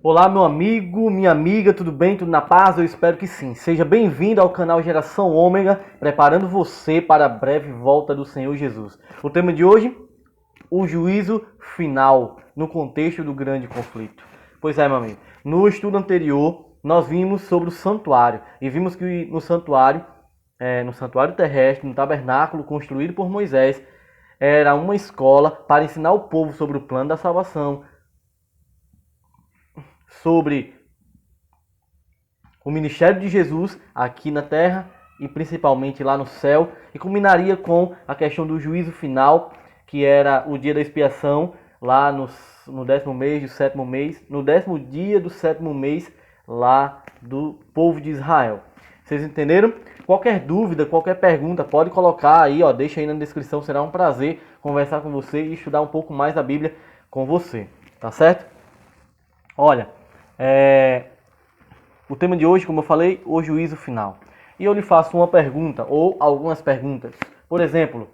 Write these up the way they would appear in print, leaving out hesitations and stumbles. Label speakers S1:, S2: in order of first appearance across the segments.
S1: Olá, meu amigo, minha amiga, tudo bem? Tudo na paz? Eu espero que sim. Seja bem-vindo ao canal Geração Ômega, preparando você para a breve volta do Senhor Jesus. O tema de hoje, o juízo final, no contexto do grande conflito. Pois é, meu amigo, no estudo anterior, nós vimos sobre o santuário, e vimos que no santuário terrestre, no tabernáculo construído por Moisés, era uma escola para ensinar o povo sobre o plano da salvação, sobre o ministério de Jesus aqui na terra e principalmente lá no céu, e culminaria com a questão do juízo final, que era o dia da expiação, lá no 10º mês do 7º mês, no 10º dia do 7º mês, lá do povo de Israel. Vocês entenderam? Qualquer dúvida, qualquer pergunta, pode colocar aí, ó, deixa aí na descrição, será um prazer conversar com você e estudar um pouco mais da Bíblia com você, tá certo? Olha, o tema de hoje, como eu falei, o juízo final. E eu lhe faço uma pergunta, ou algumas perguntas. Por exemplo,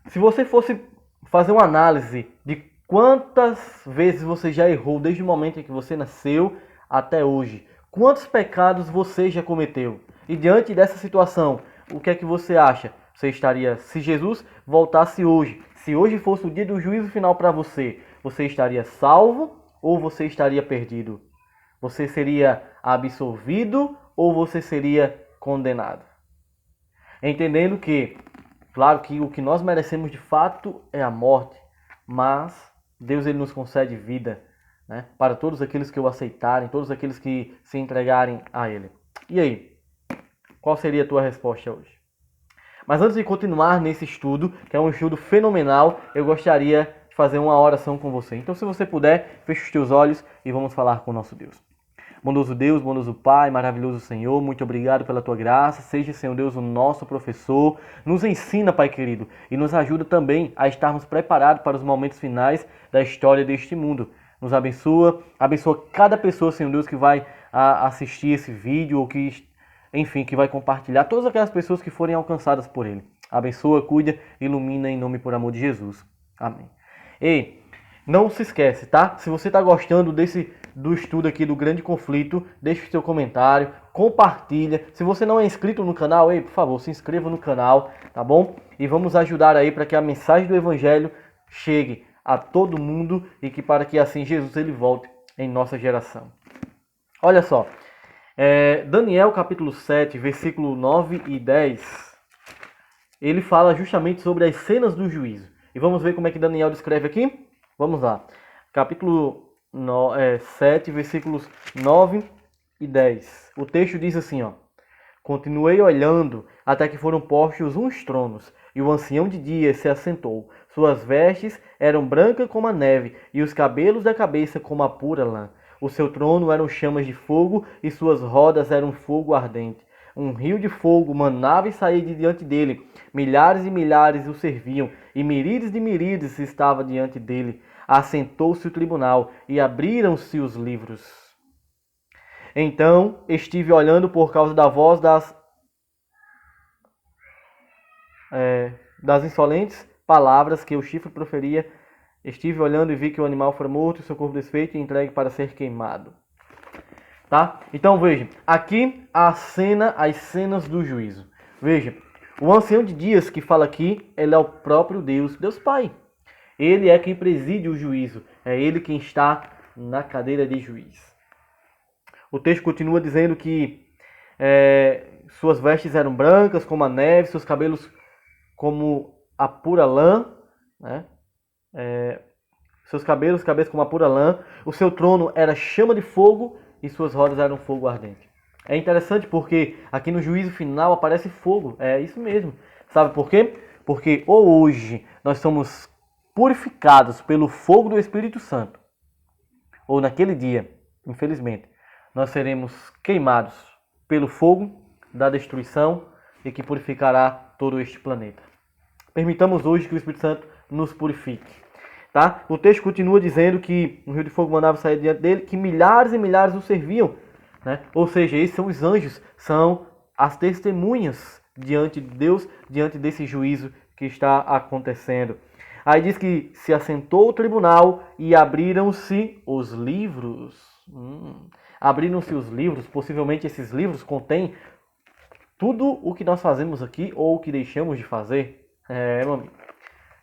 S1: se você fosse fazer uma análise de quantas vezes você já errou desde o momento em que você nasceu até hoje, quantos pecados você já cometeu? E diante dessa situação, o que é que você acha? Você estaria, se Jesus voltasse hoje, se hoje fosse o dia do juízo final para você, você estaria salvo ou você estaria perdido? Você seria absolvido ou você seria condenado? Entendendo que, claro que o que nós merecemos de fato é a morte, mas Deus ele nos concede vida, né, para todos aqueles que o aceitarem, todos aqueles que se entregarem a Ele. E aí, qual seria a tua resposta hoje? Mas antes de continuar nesse estudo, que é um estudo fenomenal, eu gostaria de fazer uma oração com você. Então, se você puder, feche os teus olhos e vamos falar com o nosso Deus. Bondoso Deus, bondoso Pai, maravilhoso Senhor, muito obrigado pela Tua graça. Seja, Senhor Deus, o nosso professor. Nos ensina, Pai querido, e nos ajuda também a estarmos preparados para os momentos finais da história deste mundo. Nos abençoa, abençoa cada pessoa, Senhor Deus, que vai assistir esse vídeo ou que, enfim, que vai compartilhar, todas aquelas pessoas que forem alcançadas por Ele. Abençoa, cuida, ilumina em nome e por amor de Jesus. Amém. Ei, não se esquece, tá? Se você está gostando do estudo aqui do grande conflito, deixe o seu comentário, compartilha. Se você não é inscrito no canal, ei, por favor, se inscreva no canal, tá bom? E vamos ajudar aí para que a mensagem do Evangelho chegue a todo mundo e que para que assim Jesus ele volte em nossa geração. Olha só, Daniel capítulo 7, versículo 9 e 10, ele fala justamente sobre as cenas do juízo. E vamos ver como é que Daniel descreve aqui? Vamos lá. Capítulo 7, versículos 9 e 10. O texto diz assim, ó: Continuei olhando até que foram postos uns tronos, e o ancião de dias se assentou. Suas vestes eram brancas como a neve, e os cabelos da cabeça como a pura lã. O seu trono eram chamas de fogo, e suas rodas eram fogo ardente. Um rio de fogo manava e saía de diante dele. Milhares e milhares o serviam, e miríades de miríades estava diante dele. Assentou-se o tribunal, e abriram-se os livros. Então estive olhando por causa da voz das insolentes palavras que o chifre proferia. Estive olhando e vi que o animal foi morto, seu corpo desfeito e entregue para ser queimado. Tá? Então veja, aqui as cenas do juízo. Veja, o ancião de dias que fala aqui, ele é o próprio Deus, Deus Pai. Ele é quem preside o juízo, é ele quem está na cadeira de juiz. O texto continua dizendo que suas vestes eram brancas como a neve, seus cabelos como a pura lã, né? Seus cabelos como a pura lã. O seu trono era chama de fogo e suas rodas eram fogo ardente. É interessante porque aqui no juízo final aparece fogo. É isso mesmo. Sabe por quê? Porque hoje nós somos purificados pelo fogo do Espírito Santo, ou naquele dia, infelizmente, nós seremos queimados pelo fogo da destruição e que purificará todo este planeta. Permitamos hoje que o Espírito Santo nos purifique. Tá? O texto continua dizendo que um rio de fogo mandava sair diante dele, que milhares e milhares o serviam. Né? Ou seja, esses são os anjos, são as testemunhas diante de Deus, diante desse juízo que está acontecendo. Aí diz que se assentou o tribunal e abriram-se os livros. Abriram-se os livros, possivelmente esses livros contêm tudo o que nós fazemos aqui ou o que deixamos de fazer. Meu amigo.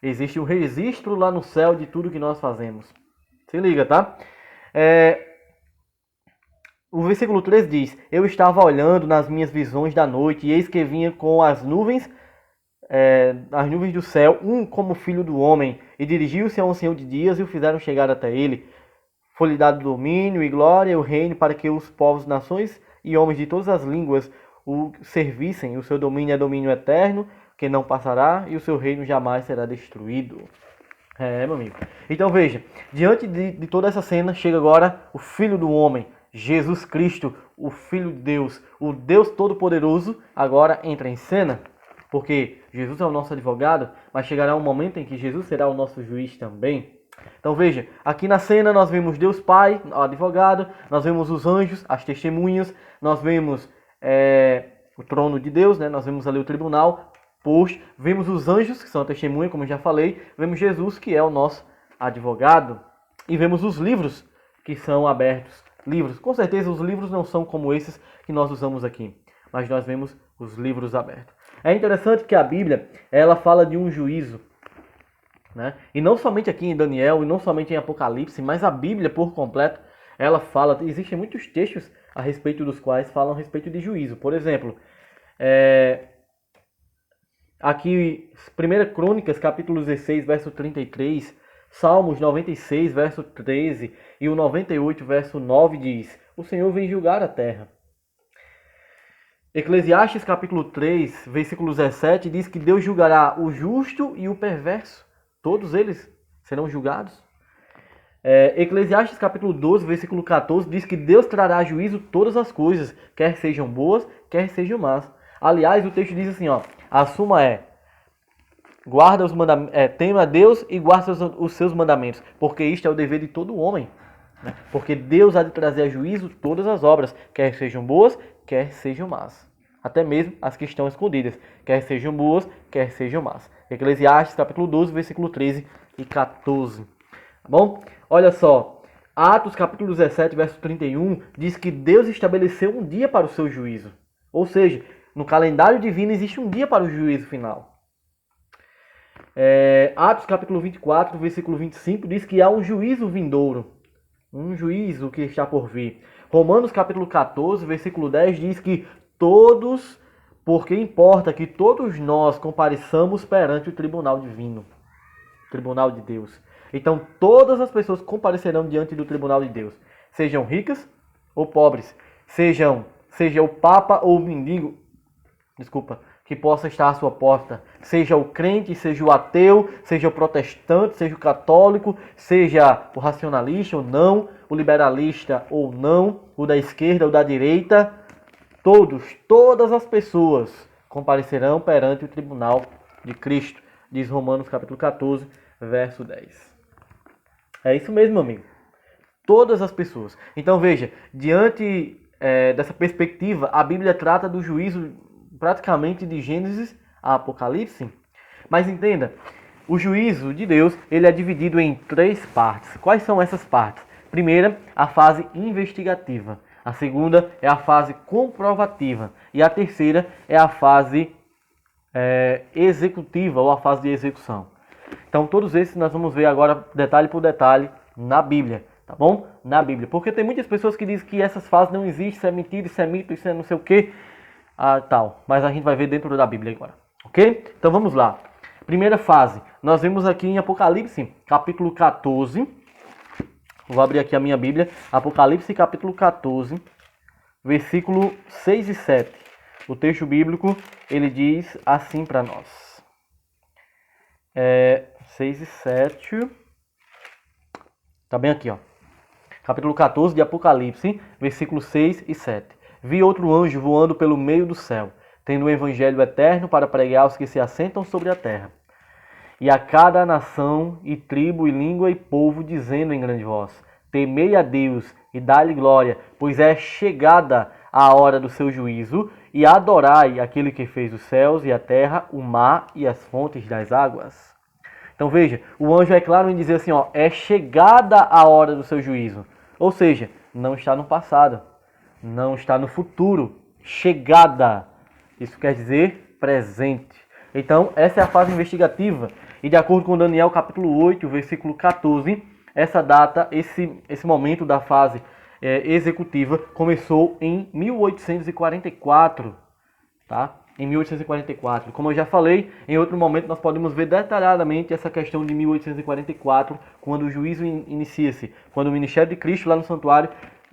S1: Existe um registro lá no céu de tudo que nós fazemos. Se liga, tá? O versículo 3 diz: Eu estava olhando nas minhas visões da noite, e eis que vinha com as nuvens do céu, um como filho do homem, e dirigiu-se a um senhor de dias e o fizeram chegar até ele. Foi-lhe dado domínio e glória e o reino para que os povos, nações e homens de todas as línguas o servissem. O seu domínio é domínio eterno, que não passará, e o seu reino jamais será destruído. Meu amigo. Então veja, diante de toda essa cena, chega agora o Filho do Homem, Jesus Cristo, o Filho de Deus, o Deus Todo-Poderoso, agora entra em cena, porque Jesus é o nosso advogado, mas chegará um momento em que Jesus será o nosso juiz também. Então veja, aqui na cena nós vemos Deus Pai, o advogado, nós vemos os anjos, as testemunhas, nós vemos o trono de Deus, né? Nós vemos ali o tribunal posto, vemos os anjos, que são a testemunha, como eu já falei, vemos Jesus, que é o nosso advogado, e vemos os livros que são abertos. Livros, com certeza os livros não são como esses que nós usamos aqui, mas nós vemos os livros abertos. É interessante que a Bíblia, ela fala de um juízo, né? E não somente aqui em Daniel, e não somente em Apocalipse, mas a Bíblia por completo, ela fala, existem muitos textos a respeito dos quais falam a respeito de juízo. Por exemplo, aqui, 1 Crônicas, capítulo 16, verso 33, Salmos 96, verso 13 e o 98, verso 9 diz: O Senhor vem julgar a terra. Eclesiastes, capítulo 3, versículo 17, diz que Deus julgará o justo e o perverso. Todos eles serão julgados. Eclesiastes, capítulo 12, versículo 14, diz que Deus trará a juízo todas as coisas, quer sejam boas, quer sejam más. Aliás, o texto diz assim, a suma guarda os mandamentos, tema a Deus e guarda os seus mandamentos, porque isto é o dever de todo homem. Né? Porque Deus há de trazer a juízo todas as obras, quer sejam boas, quer sejam más. Até mesmo as que estão escondidas, quer sejam boas, quer sejam más. Eclesiastes, capítulo 12, versículo 13 e 14. Tá bom? Olha só, Atos, capítulo 17, verso 31, diz que Deus estabeleceu um dia para o seu juízo. Ou seja, no calendário divino existe um dia para o juízo final. Atos, capítulo 24, versículo 25, diz que há um juízo vindouro. Um juízo que está por vir. Romanos, capítulo 14, versículo 10, diz que porque importa que todos nós compareçamos perante o tribunal divino. Tribunal de Deus. Então, todas as pessoas comparecerão diante do tribunal de Deus. Sejam ricas ou pobres. Seja o papa ou o mendigo, que possa estar à sua porta. Seja o crente, seja o ateu, seja o protestante, seja o católico, seja o racionalista ou não, o liberalista ou não, o da esquerda ou da direita. Todas as pessoas comparecerão perante o tribunal de Cristo. Diz Romanos capítulo 14, verso 10. É isso mesmo, amigo. Todas as pessoas. Então veja, diante dessa perspectiva, a Bíblia trata do juízo praticamente de Gênesis a Apocalipse. Mas entenda, o juízo de Deus ele é dividido em 3 partes. Quais são essas partes? Primeira, a fase investigativa. A segunda é a fase comprovativa. E a terceira é a fase executiva ou a fase de execução. Então todos esses nós vamos ver agora detalhe por detalhe na Bíblia, tá bom? Na Bíblia. Porque tem muitas pessoas que dizem que essas fases não existem, isso é mentira, isso é mito, isso é não sei o que, tal. Mas a gente vai ver dentro da Bíblia agora, ok? Então vamos lá. Primeira fase, nós vemos aqui em Apocalipse, capítulo 14. Vou abrir aqui a minha Bíblia. Apocalipse, capítulo 14, versículo 6 e 7. O texto bíblico, ele diz assim para nós. 6 e 7. Tá bem aqui, Capítulo 14 de Apocalipse, versículos 6 e 7. Vi outro anjo voando pelo meio do céu, tendo o evangelho eterno para pregar aos que se assentam sobre a terra. E a cada nação, e tribo, e língua, e povo, dizendo em grande voz: Temei a Deus e dai-lhe glória, pois é chegada a hora do seu juízo, e adorai aquele que fez os céus e a terra, o mar e as fontes das águas. Então veja, o anjo é claro em dizer assim, ó, é chegada a hora do seu juízo. Ou seja, não está no passado, não está no futuro, chegada. Isso quer dizer presente. Então, essa é a fase investigativa. E de acordo com Daniel capítulo 8, versículo 14, essa data, esse momento da fase executiva começou em 1844, tá? Em 1844. Como eu já falei, em outro momento nós podemos ver detalhadamente essa questão de 1844, quando o juízo inicia-se, quando o ministério de Cristo lá no santuário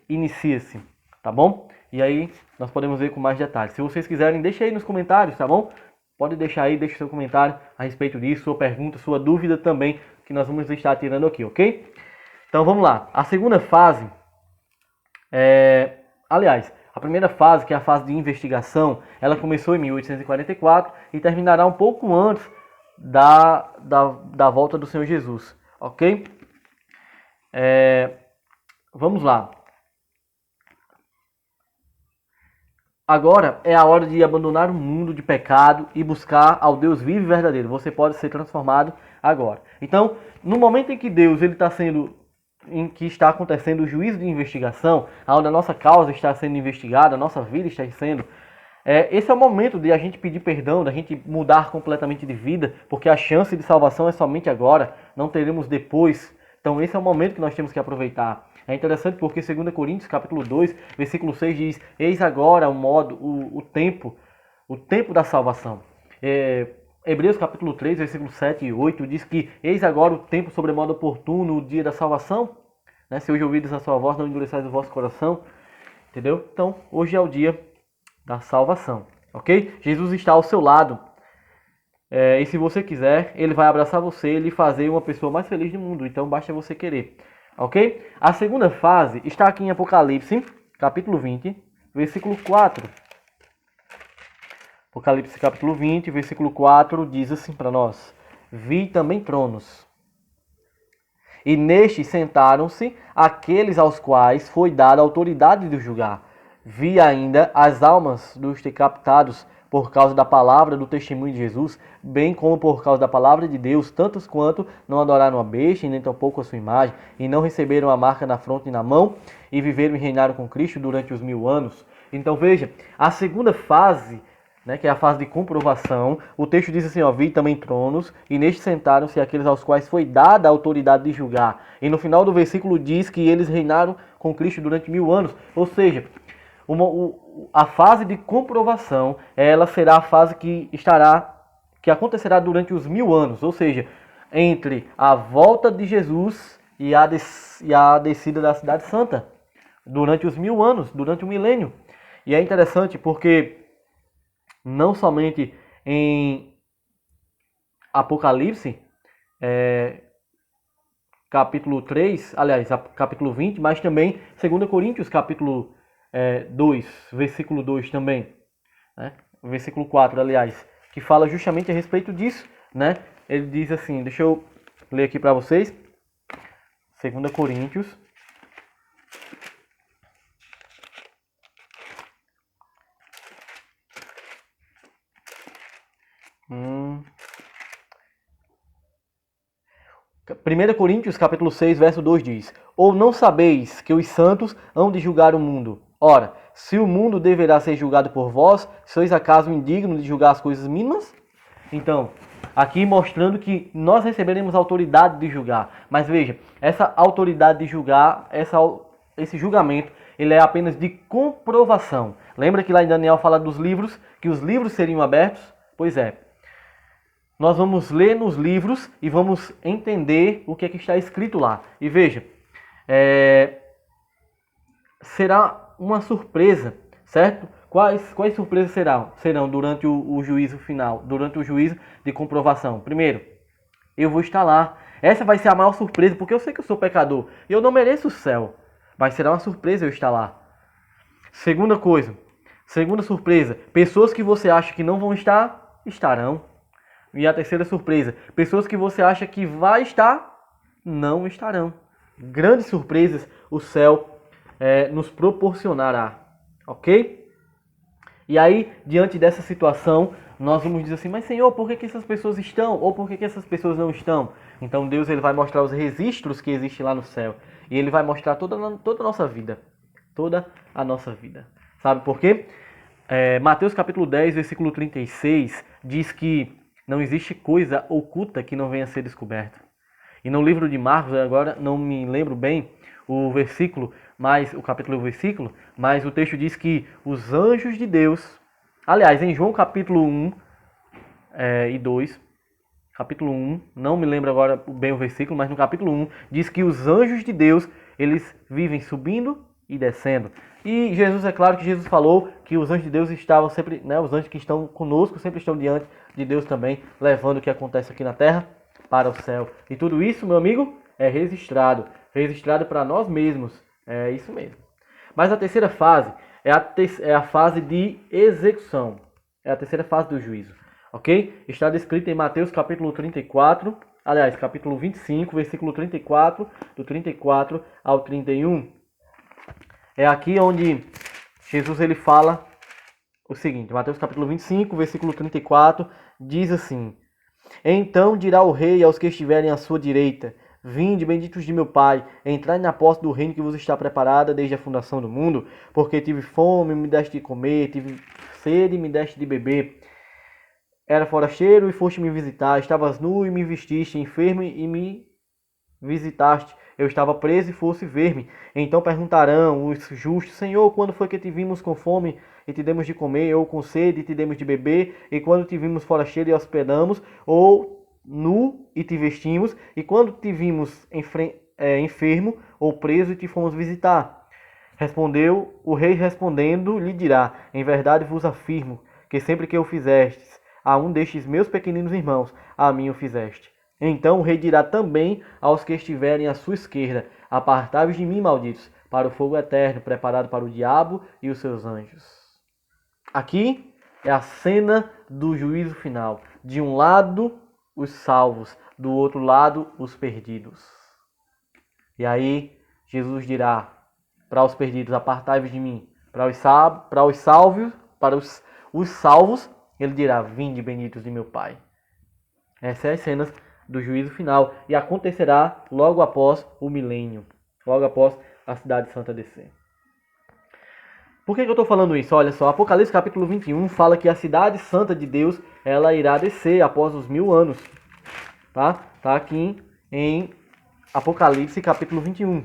S1: inicia-se, tá bom? E aí nós podemos ver com mais detalhes. Se vocês quiserem, deixa aí nos comentários, tá bom? Pode deixar aí, deixa o seu comentário a respeito disso, sua pergunta, sua dúvida também, que nós vamos estar tirando aqui, ok? Então vamos lá. A segunda fase, aliás, a primeira fase, que é a fase de investigação, ela começou em 1844 e terminará um pouco antes da volta do Senhor Jesus, ok? Vamos lá. Agora é a hora de abandonar o mundo de pecado e buscar ao Deus vivo e verdadeiro. Você pode ser transformado agora. Então, no momento em que Deus está acontecendo o juízo de investigação, onde a nossa causa está sendo investigada, a nossa vida está sendo, esse é o momento de a gente pedir perdão, da gente mudar completamente de vida, porque a chance de salvação é somente agora, não teremos depois. Então esse é o momento que nós temos que aproveitar. É interessante porque 2 Coríntios capítulo 2, versículo 6 diz: eis agora o tempo da salvação. Hebreus capítulo 3, versículo 7 e 8 diz que eis agora o tempo sobremodo oportuno, o dia da salvação. Né? Se hoje ouvides a sua voz, não endureçais o vosso coração. Entendeu? Então, hoje é o dia da salvação. Ok? Jesus está ao seu lado. E se você quiser, ele vai abraçar você e lhe fazer uma pessoa mais feliz do mundo. Então, basta você querer. Ok? A segunda fase está aqui em Apocalipse, capítulo 20, versículo 4. Apocalipse capítulo 20, versículo 4 diz assim para nós: vi também tronos, e nestes sentaram-se aqueles aos quais foi dada a autoridade de julgar. Vi ainda as almas dos decapitados por causa da palavra do testemunho de Jesus, bem como por causa da palavra de Deus, tantos quanto não adoraram a besta, e nem tampouco a sua imagem, e não receberam a marca na fronte e na mão, e viveram e reinaram com Cristo durante os 1000 anos. Então veja, a segunda fase, que é a fase de comprovação, o texto diz assim, vi também tronos, e nestes sentaram-se aqueles aos quais foi dada a autoridade de julgar. E no final do versículo diz que eles reinaram com Cristo durante 1000 anos. Ou seja, a fase de comprovação, ela será a fase que acontecerá durante os 1000 anos. Ou seja, entre a volta de Jesus e a descida da Cidade Santa. Durante os 1000 anos, durante o milênio. E é interessante porque não somente em Apocalipse, capítulo 3, aliás, capítulo 20, mas também 2 Coríntios, capítulo 2, versículo 2 também, né? Versículo 4, aliás, que fala justamente a respeito disso, né? Ele diz assim, deixa eu ler aqui para vocês, 2 Coríntios, Primeira Coríntios, capítulo 6, verso 2 diz: ou não sabeis que os santos hão de julgar o mundo? Ora, se o mundo deverá ser julgado por vós, sois acaso indignos de julgar as coisas mínimas? Então, aqui mostrando que nós receberemos autoridade de julgar. Mas veja, essa autoridade de julgar, esse julgamento, ele é apenas de comprovação. Lembra que lá em Daniel fala dos livros, que os livros seriam abertos? Pois é. Nós vamos ler nos livros e vamos entender o que é que está escrito lá. E veja, será uma surpresa, certo? Quais surpresas serão durante o juízo final, durante o juízo de comprovação? Primeiro, eu vou estar lá. Essa vai ser a maior surpresa, porque eu sei que eu sou pecador e eu não mereço o céu. Mas será uma surpresa eu estar lá. Segunda surpresa, pessoas que você acha que não vão estar, estarão. E a terceira surpresa, pessoas que você acha que vai estar, não estarão. Grandes surpresas o céu nos proporcionará, ok? E aí, diante dessa situação, nós vamos dizer assim, mas Senhor, por que essas pessoas estão? Ou por que essas pessoas não estão? Então Deus ele vai mostrar os registros que existem lá no céu. E ele vai mostrar toda a nossa vida. Toda a nossa vida. Sabe por quê? Mateus capítulo 10, versículo 36, diz que não existe coisa oculta que não venha a ser descoberta. E no livro de Marcos, agora não me lembro bem o versículo, mas o capítulo e o versículo, mas o texto diz que os anjos de Deus, aliás, em João capítulo 1 e 2, capítulo 1, não me lembro agora bem o versículo, mas no capítulo 1 diz que os anjos de Deus, eles vivem subindo e descendo. E Jesus, é claro que Jesus falou que os anjos de Deus estavam sempre, né, os anjos que estão conosco sempre estão diante de Deus também, levando o que acontece aqui na terra para o céu. E tudo isso, meu amigo, é registrado para nós mesmos. É isso mesmo. Mas a terceira fase é a fase de execução. É a terceira fase do juízo. Ok? Está descrito em Mateus capítulo 34, aliás, capítulo 25, versículo 34, do 34 ao 31. É aqui onde Jesus ele fala o seguinte, Mateus capítulo 25, versículo 34, diz assim: Então dirá o rei aos que estiverem à sua direita: Vinde, benditos de meu Pai, entrai na posse do reino que vos está preparada desde a fundação do mundo, porque tive fome, me deste de comer, tive sede, me deste de beber. Era forasteiro e foste me visitar, estavas nu e me vestiste, enfermo e me visitaste. Eu estava preso e fosse ver-me. Então perguntarão os justos: Senhor, quando foi que te vimos com fome e te demos de comer, ou com sede e te demos de beber? E quando te vimos forasteiro e hospedamos, ou nu e te vestimos? E quando te vimos enfermo ou preso e te fomos visitar? Respondeu o rei, respondendo, lhe dirá: Em verdade vos afirmo que sempre que o fizestes a um destes meus pequeninos irmãos, a mim o fizeste. Então o rei dirá também aos que estiverem à sua esquerda: Apartai-vos de mim, malditos, para o fogo eterno, preparado para o diabo e os seus anjos. Aqui é a cena do juízo final. De um lado, os salvos, do outro lado, os perdidos. E aí, Jesus dirá para os perdidos: Apartai-vos de mim. Para os salvos, ele dirá: Vinde, benditos de meu Pai. Essas são as cenas do juízo final, e acontecerá logo após o milênio, logo após a cidade santa descer. Por que eu estou falando isso? Olha só, Apocalipse capítulo 21 fala que a cidade santa de Deus, ela irá descer após os 1000 anos. Tá aqui em Apocalipse capítulo 21.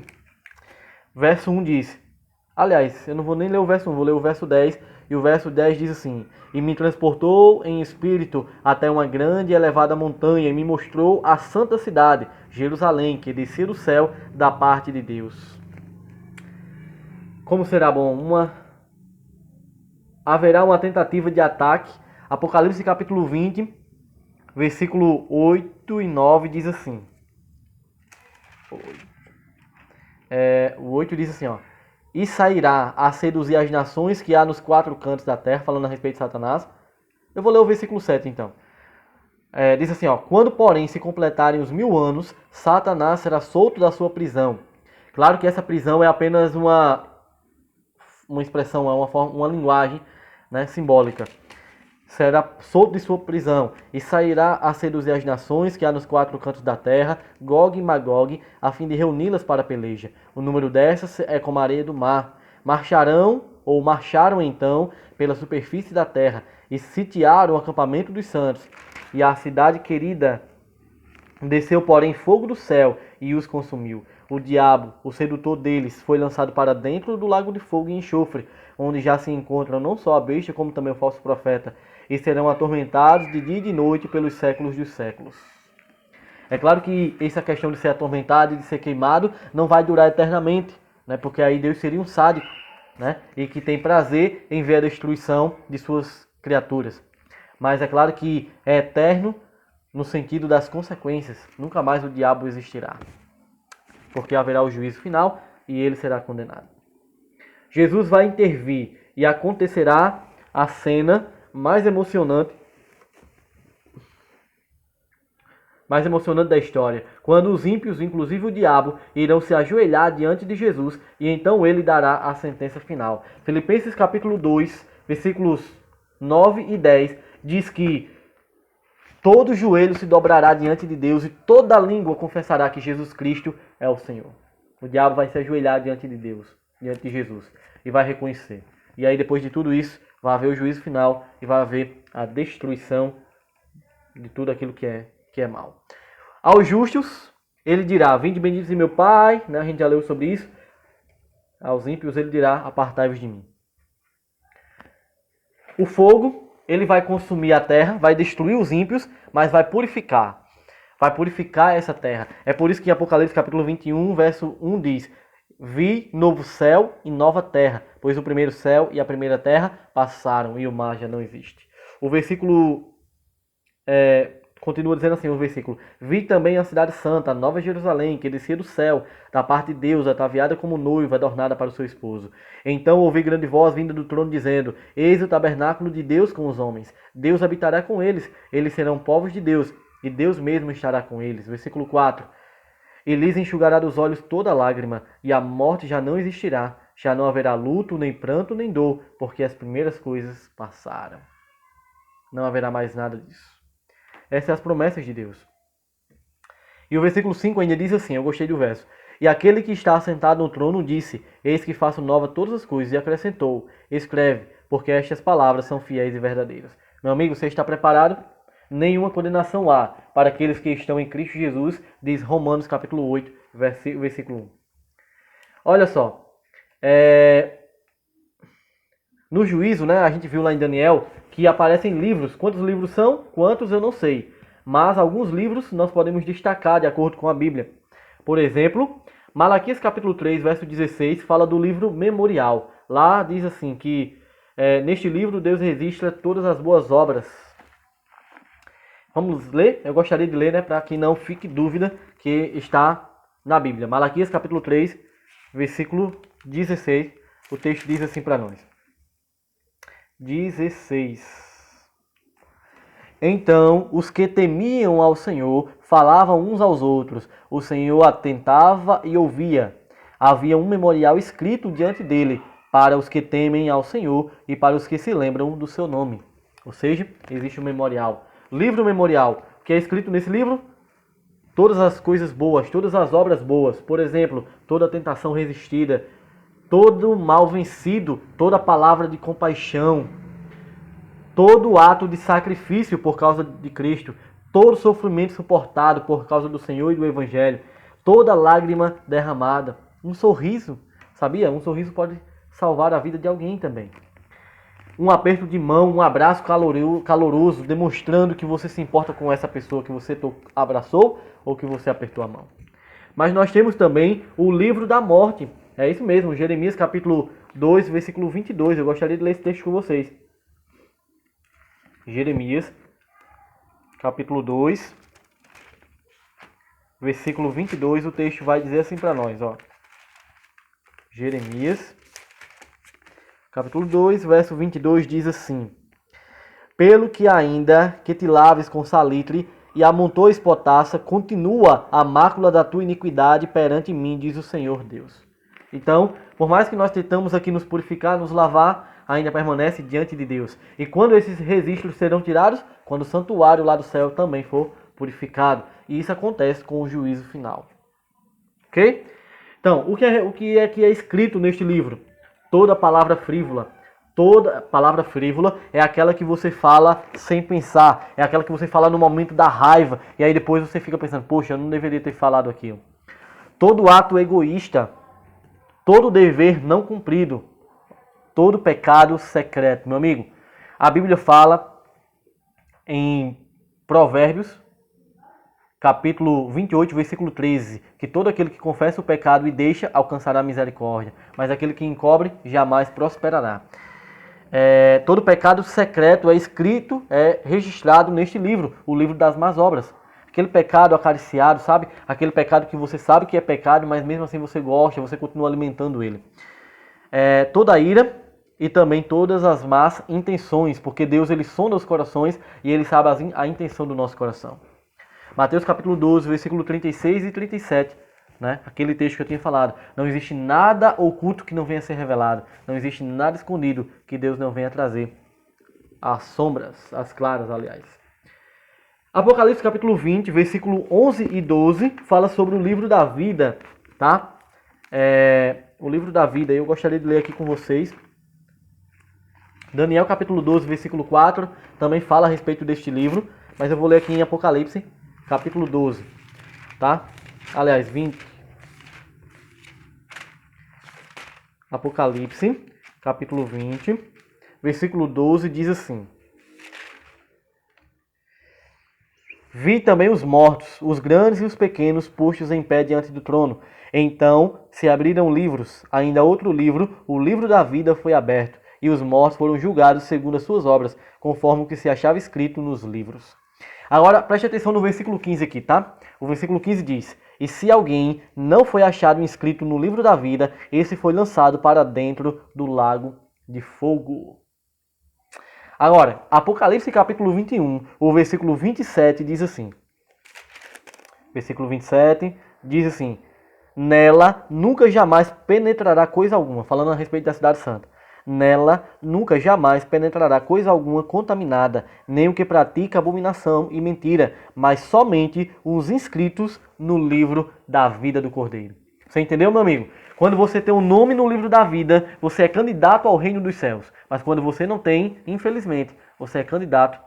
S1: Verso 1 diz, aliás, eu não vou nem ler o verso 1, vou ler o verso 10, e o verso 10 diz assim: E me transportou em espírito até uma grande e elevada montanha, e me mostrou a santa cidade, Jerusalém, que descia do céu da parte de Deus. Como será bom? Haverá uma tentativa de ataque. Apocalipse capítulo 20, versículo 8 e 9 diz assim. O 8 diz assim, ó: E sairá a seduzir as nações que há nos 4 cantos da terra, falando a respeito de Satanás. Eu vou ler o versículo 7 então. Diz assim, ó: Quando porém se completarem os 1000 anos, Satanás será solto da sua prisão. Claro que essa prisão é apenas uma expressão, uma linguagem, né, simbólica. Será solto de sua prisão e sairá a seduzir as nações que há nos 4 cantos da terra, Gog e Magog, a fim de reuni-las para a peleja. O número dessas é como a areia do mar. Marcharam então pela superfície da terra e sitiaram o acampamento dos santos. E a cidade querida desceu, porém, fogo do céu e os consumiu. O diabo, o sedutor deles, foi lançado para dentro do lago de fogo e enxofre, onde já se encontram não só a besta, como também o falso profeta, e serão atormentados de dia e de noite pelos séculos dos séculos. É claro que essa questão de ser atormentado e de ser queimado não vai durar eternamente, né? Porque aí Deus seria um sádico, né? E que tem prazer em ver a destruição de suas criaturas. Mas é claro que é eterno no sentido das consequências. Nunca mais o diabo existirá, porque haverá o juízo final e ele será condenado. Jesus vai intervir e acontecerá a cena mais emocionante da história, quando os ímpios, inclusive o diabo, irão se ajoelhar diante de Jesus e então ele dará a sentença final. Filipenses capítulo 2, versículos 9 e 10 diz que todo joelho se dobrará diante de Deus e toda língua confessará que Jesus Cristo é o Senhor. O diabo vai se ajoelhar diante de Deus, diante de Jesus, e vai reconhecer. E aí, depois de tudo isso, vai haver o juízo final e vai haver a destruição de tudo aquilo que é mal. Aos justos, ele dirá: vinde benditos de meu Pai, né? A gente já leu sobre isso. Aos ímpios, ele dirá: apartai-vos de mim. O fogo, ele vai consumir a terra, vai destruir os ímpios, mas vai purificar. Vai purificar essa terra. É por isso que em Apocalipse capítulo 21, verso 1 diz: vi novo céu e nova terra, pois o primeiro céu e a primeira terra passaram e o mar já não existe. O versículo continua dizendo assim, o versículo: vi também a cidade santa, a nova Jerusalém, que descia do céu, da parte de Deus, ataviada como noiva, adornada para o seu esposo. Então ouvi grande voz vinda do trono, dizendo: eis o tabernáculo de Deus com os homens. Deus habitará com eles, eles serão povos de Deus, e Deus mesmo estará com eles. Versículo 4. E lhes enxugará dos olhos toda lágrima, e a morte já não existirá. Já não haverá luto, nem pranto, nem dor, porque as primeiras coisas passaram. Não haverá mais nada disso. Essas são as promessas de Deus. E o versículo 5 ainda diz assim, eu gostei do verso: e aquele que está assentado no trono disse: eis que faço nova todas as coisas, e acrescentou: escreve, porque estas palavras são fiéis e verdadeiras. Meu amigo, você está preparado? Nenhuma condenação há para aqueles que estão em Cristo Jesus, diz Romanos capítulo 8, versículo 1. Olha só, no juízo, né, a gente viu lá em Daniel que aparecem livros. Quantos livros são? Quantos eu não sei. Mas alguns livros nós podemos destacar de acordo com a Bíblia. Por exemplo, Malaquias capítulo 3, verso 16, fala do livro memorial. Lá diz assim que neste livro Deus registra todas as boas obras. Vamos ler? Eu gostaria de ler, né, para que não fique dúvida que está na Bíblia. Malaquias capítulo 3, versículo 16. O texto diz assim para nós. 16. Então os que temiam ao Senhor falavam uns aos outros. O Senhor atentava e ouvia. Havia um memorial escrito diante dele para os que temem ao Senhor e para os que se lembram do seu nome. Ou seja, existe um memorial. Livro memorial. O que é escrito nesse livro? Todas as coisas boas, todas as obras boas. Por exemplo, toda tentação resistida, todo mal vencido, toda palavra de compaixão, todo ato de sacrifício por causa de Cristo, todo sofrimento suportado por causa do Senhor e do Evangelho, toda lágrima derramada, um sorriso, sabia? Um sorriso pode salvar a vida de alguém também. Um aperto de mão, um abraço caloroso, demonstrando que você se importa com essa pessoa que você abraçou ou que você apertou a mão. Mas nós temos também o livro da morte. É isso mesmo, Jeremias capítulo 2, versículo 22. Eu gostaria de ler esse texto com vocês. Jeremias capítulo 2, versículo 22. O texto vai dizer assim para nós, ó. Jeremias capítulo 2, verso 22 diz assim: pelo que ainda que te laves com salitre e amontoes potassa, continua a mácula da tua iniquidade perante mim, diz o Senhor Deus. Então, por mais que nós tentamos aqui nos purificar, nos lavar, ainda permanece diante de Deus. E quando esses registros serão tirados? Quando o santuário lá do céu também for purificado. E isso acontece com o juízo final. Ok? Então, o que é escrito neste livro? Toda palavra frívola. Toda palavra frívola é aquela que você fala sem pensar. É aquela que você fala no momento da raiva. E aí depois você fica pensando, poxa, eu não deveria ter falado aquilo. Todo ato egoísta. Todo dever não cumprido. Todo pecado secreto. Meu amigo, a Bíblia fala em Provérbios, capítulo 28, versículo 13, que todo aquele que confessa o pecado e deixa alcançará misericórdia, mas aquele que encobre jamais prosperará. Todo pecado secreto é escrito, é registrado neste livro, o livro das más obras. Aquele pecado acariciado, sabe? Aquele pecado que você sabe que é pecado, mas mesmo assim você gosta, você continua alimentando ele. Toda ira e também todas as más intenções, porque Deus ele sonda os corações e ele sabe a intenção do nosso coração. Mateus capítulo 12, versículo 36 e 37, né? Aquele texto que eu tinha falado. Não existe nada oculto que não venha a ser revelado. Não existe nada escondido que Deus não venha a trazer as sombras, as claras, aliás. Apocalipse capítulo 20, versículo 11 e 12, fala sobre o livro da vida, tá? O livro da vida, eu gostaria de ler aqui com vocês. Daniel capítulo 12, versículo 4, também fala a respeito deste livro, mas eu vou ler aqui em Apocalipse capítulo 12, tá? Aliás, 20. Apocalipse capítulo 20, versículo 12, diz assim: Vi também os mortos, os grandes e os pequenos, postos em pé diante do trono. Então se abriram livros, ainda outro livro, o livro da vida foi aberto, e os mortos foram julgados segundo as suas obras, conforme o que se achava escrito nos livros. Agora, preste atenção no versículo 15 aqui, tá? O versículo 15 diz: E se alguém não foi achado inscrito no livro da vida, esse foi lançado para dentro do lago de fogo. Agora, Apocalipse capítulo 21, o versículo 27 diz assim. Versículo 27 diz assim: Nela nunca jamais penetrará coisa alguma, falando a respeito da cidade santa. Nela nunca jamais penetrará coisa alguma contaminada, nem o que pratica abominação e mentira, mas somente os inscritos no livro da vida do Cordeiro. Você entendeu, meu amigo? Quando você tem um nome no livro da vida, você é candidato ao reino dos céus. Mas quando você não tem, infelizmente, você é candidato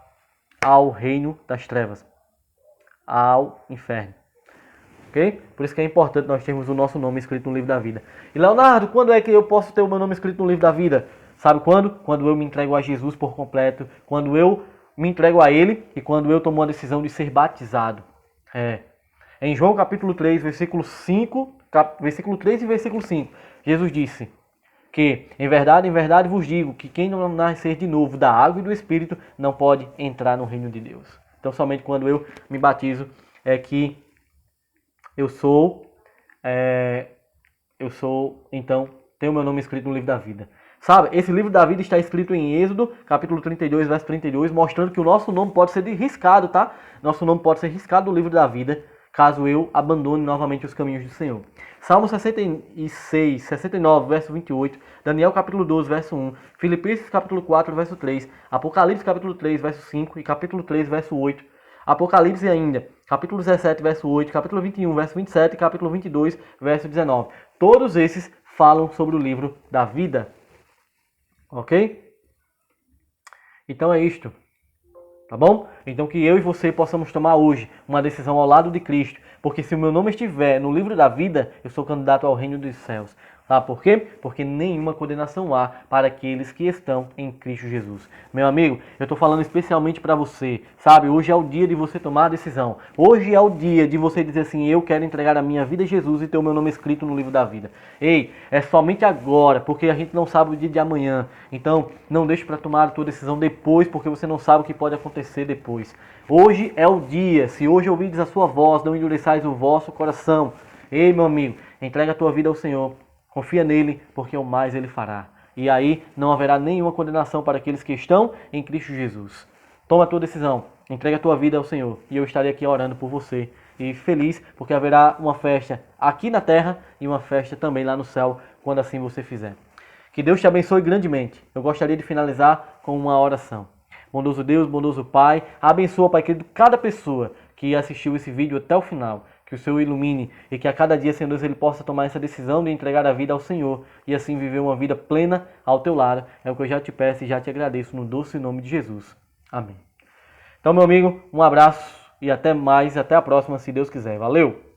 S1: ao reino das trevas, ao inferno. Ok? Por isso que é importante nós termos o nosso nome escrito no livro da vida. E Leonardo, quando é que eu posso ter o meu nome escrito no livro da vida? Sabe quando? Quando eu me entrego a Jesus por completo, quando eu me entrego a Ele e quando eu tomo a decisão de ser batizado. Em João capítulo 3, versículo 5, versículo 3 e versículo 5, Jesus disse que, em verdade vos digo, que quem não nascer de novo da água e do Espírito não pode entrar no reino de Deus. Então, somente quando eu me batizo é que então, tenho meu nome escrito no livro da vida. Sabe, esse livro da vida está escrito em Êxodo, capítulo 32, verso 32, mostrando que o nosso nome pode ser riscado, tá? Nosso nome pode ser riscado do livro da vida, caso eu abandone novamente os caminhos do Senhor. Salmo 66, 69, verso 28, Daniel capítulo 12, verso 1, Filipenses capítulo 4, verso 3, Apocalipse capítulo 3, verso 5 e capítulo 3, verso 8, Apocalipse ainda, capítulo 17, verso 8, capítulo 21, verso 27 e capítulo 22, verso 19. Todos esses falam sobre o livro da vida. Ok? Então é isto. Tá bom? Então que eu e você possamos tomar hoje uma decisão ao lado de Cristo. Porque se o meu nome estiver no livro da vida, eu sou candidato ao reino dos céus. Sabe por quê? Porque nenhuma condenação há para aqueles que estão em Cristo Jesus. Meu amigo, eu estou falando especialmente para você. Sabe, hoje é o dia de você tomar a decisão. Hoje é o dia de você dizer assim: eu quero entregar a minha vida a Jesus e ter o meu nome escrito no livro da vida. Ei, é somente agora, porque a gente não sabe o dia de amanhã. Então, não deixe para tomar a tua decisão depois, porque você não sabe o que pode acontecer depois. Hoje é o dia. Se hoje ouvides a sua voz, não endureçais o vosso coração. Ei, meu amigo, entrega a tua vida ao Senhor. Confia nele, porque o mais ele fará. E aí não haverá nenhuma condenação para aqueles que estão em Cristo Jesus. Toma a tua decisão, entrega a tua vida ao Senhor. E eu estarei aqui orando por você. E feliz, porque haverá uma festa aqui na terra e uma festa também lá no céu, quando assim você fizer. Que Deus te abençoe grandemente. Eu gostaria de finalizar com uma oração. Bondoso Deus, bondoso Pai, abençoa, Pai querido, cada pessoa que assistiu esse vídeo até o final. Que o Senhor ilumine e que a cada dia, Senhor Deus, ele possa tomar essa decisão de entregar a vida ao Senhor e assim viver uma vida plena ao teu lado. É o que eu já te peço e já te agradeço no doce nome de Jesus. Amém. Então, meu amigo, um abraço e até mais, até a próxima, se Deus quiser. Valeu!